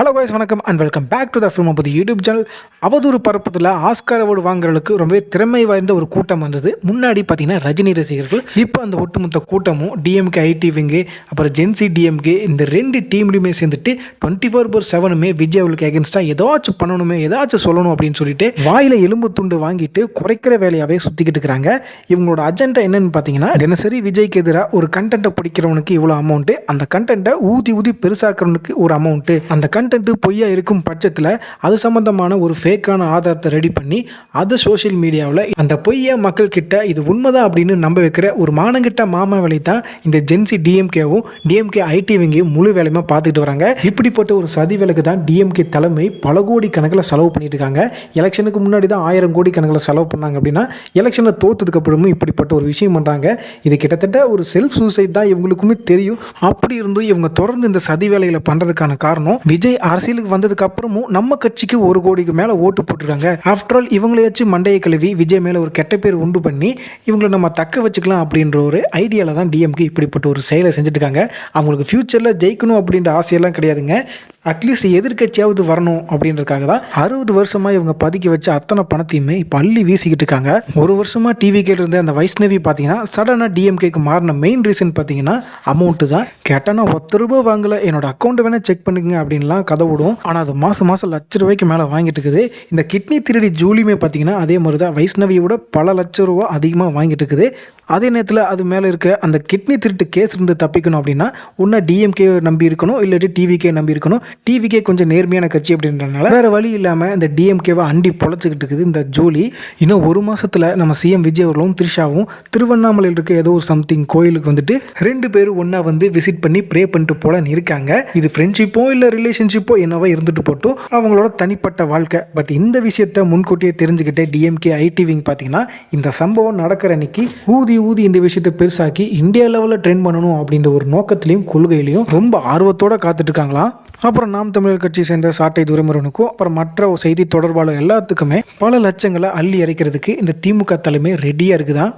Hello guys, வணக்கம் and welcome back to the film of the YouTube channel. அவதூறு பரப்பத்தில் Oscar award வாங்குறதுக்கு ரொம்பவே திறமை வாய்ந்த ஒரு கூட்டம் வந்தது. முன்னாடி பார்த்தீங்கன்னா ரஜினி ரசிகர்கள், இப்போ அந்த ஒட்டுமொத்த கூட்டமும் டிஎம்கே ஐடி விங்கு அப்புறம் ஜென்சி டிஎம்கே இந்த ரெண்டு டீம்லையுமே சேர்ந்துட்டு 24/7 விஜய் அவர்களுக்கு எகென்ஸ்டாக ஏதாச்சும் பண்ணணுமே, ஏதாச்சும் சொல்லணும் அப்படின்னு சொல்லிட்டு வாயில் எலும்பு துண்டு வாங்கிட்டு குறைக்கிற வேலையாகவே சுற்றிக்கிட்டு இருக்கிறாங்க. இவங்களோட அஜெண்டா என்னன்னு பார்த்தீங்கன்னா, தினசரி விஜய்க்கு எதிராக ஒரு கண்டென்ட்டை பிடிக்கிறவனுக்கு இவ்வளோ அமௌண்ட்டு, அந்த கண்டென்ட்டை ஊதி ஊதி பெருசாக்கிறவனுக்கு ஒரு அமௌண்ட்டு, அந்த கண்டென்ட்டு பொய்யா இருக்கும் பட்சத்தில் அது சம்பந்தமான ஒரு ஃபேக்கான ஆதாரத்தை ரெடி பண்ணி அதை சோஷியல் மீடியாவில் அந்த பொய்யா மக்கள் கிட்ட இது உண்மைதான் அப்படின்னு நம்ப வைக்கிற ஒரு மானங்கிட்ட மாமா வேலை தான் இந்த ஜென்சி டிஎம்கேவும் டிஎம்கே ஐடி விங்கையும் முழு வேலையுமா பார்த்துக்கிட்டு வராங்க. இப்படிப்பட்ட ஒரு சதி வேலைக்கு தான் டிஎம்கே தலைமை பல கோடி கணக்கில் செலவு பண்ணிட்டு இருக்காங்க. எலெக்ஷனுக்கு முன்னாடி தான் 1000 கோடி கணக்கில் செலவு பண்ணாங்க அப்படின்னா, எலெக்ஷனை தோற்றதுக்கு அப்புறமும் இப்படிப்பட்ட ஒரு விஷயம் பண்ணுறாங்க. இது கிட்டத்தட்ட ஒரு செல்ஃப் சூசைட் தான் இவங்களுக்குமே தெரியும். அப்படி இருந்தும் இவங்க தொடர்ந்து இந்த சதி வேலைகளை பண்ணுறதுக்கான காரணம், விஜய் அரசியலுக்கு வந்ததுக்கு அப்புறமும் நம்ம கட்சிக்கு 1 கோடிக்கு மேலே ஓட்டு போட்டுருக்காங்க. ஆஃப்டர் ஆல் இவங்களையாச்சும் மண்டையை கழுவி விஜய் மேலே ஒரு கெட்ட பேர் உண்டு பண்ணி இவங்களை நம்ம தக்க வச்சுக்கலாம் அப்படின்ற ஒரு ஐடியாவில் தான் டிஎம்கே இப்படிப்பட்ட ஒரு செயலை செஞ்சுட்டு இருக்காங்க. அவங்களுக்கு ஃபியூச்சரில் ஜெயிக்கணும் அப்படின்ற ஆசையெல்லாம் கிடையாதுங்க. அட்லீஸ்ட் எதிர்கட்சியாவது வரணும் அப்படின்றதுக்காக தான் 60 வருஷமாக இவங்க பதுக்கி வச்ச அத்தனை பணத்தையுமே இப்போ அள்ளி வீசிக்கிட்டு இருக்காங்க. ஒரு வருஷமாக டிவிகேல இருந்த அந்த வைஷ்ணவி பார்த்தீங்கன்னா சடனாக டிஎம்கேக்கு மாறின மெயின் ரீசன் பார்த்தீங்கன்னா அமௌண்ட்டு தான். கேட்டால் 10 ரூபா வாங்கலை, என்னோட அக்கௌண்ட்டை வேணால் செக் பண்ணுங்க அப்படின்லாம் கதை விடும். ஆனால் அது மாதம் லட்ச ரூபாய்க்கு மேலே வாங்கிட்டு இருக்குது. இந்த கிட்னி திருடி ஜூலியுமே பார்த்தீங்கன்னா அதே மாதிரி தான் வைஷ்ணவியை விட பல லட்ச ரூபா அதிகமாக வாங்கிட்டு இருக்குது. அதே நேரத்தில் அது மேலே இருக்க அந்த கிட்னி திருட்டு கேஸ் இருந்து தப்பிக்கணும் அப்படின்னா ஒன்றா டிஎம்கே நம்பி இருக்கணும், இல்லாட்டி டிவிகே நம்பி இருக்கணும். டிவிகே கொஞ்சம் நேர்மையான கட்சி அப்படின்றனால வேறு வழி இல்லாமல் இந்த டிஎம்கேவை அண்டி பொழைச்சிக்கிட்டு இருக்குது இந்த ஜூலி. இன்னும் ஒரு மாதத்தில் நம்ம சிஎம் விஜய் அவர்களும் த்ரிஷாவும் திருவண்ணாமலையில் இருக்க ஏதோ ஒரு சம்திங் கோயிலுக்கு வந்துட்டு 2 பேரும் ஒன்றா வந்து விசிட் பண்ணி ப்ரே பண்ணிட்டு போலன்னு இருக்காங்க. இது ஃப்ரெண்ட்ஷிப்போ இல்லை ரிலேஷன்ஷிப்போ என்னவோ இருந்துட்டு போட்டும் அவங்களோட தனிப்பட்ட வாழ்க்கை. பட் இந்த விஷயத்தை முன்கூட்டியே தெரிஞ்சுக்கிட்டே டிஎம்கே ஐடி விங் பார்த்தீங்கன்னா இந்த சம்பவம் நடக்கிற அன்னைக்கு ஊதி இந்த விஷயத்தை பெருசாக்கி இந்தியா லெவலில் ட்ரெண்ட் பண்ணணும் அப்படின்ற ஒரு நோக்கத்திலையும் கொள்கையிலையும் ரொம்ப ஆர்வத்தோடு காத்துட்டு இருக்காங்களாம். அப்புறம் நாம் தமிழர் கட்சியை சேர்ந்த சாட்டை துரைமுருகனுக்கும் அப்புறம் மற்ற செய்தி தொடர்பாளர் எல்லாத்துக்குமே பல லட்சங்களை அள்ளி இறைக்கிறதுக்கு இந்த திமுக தலைமை ரெடியாக இருக்குதான்.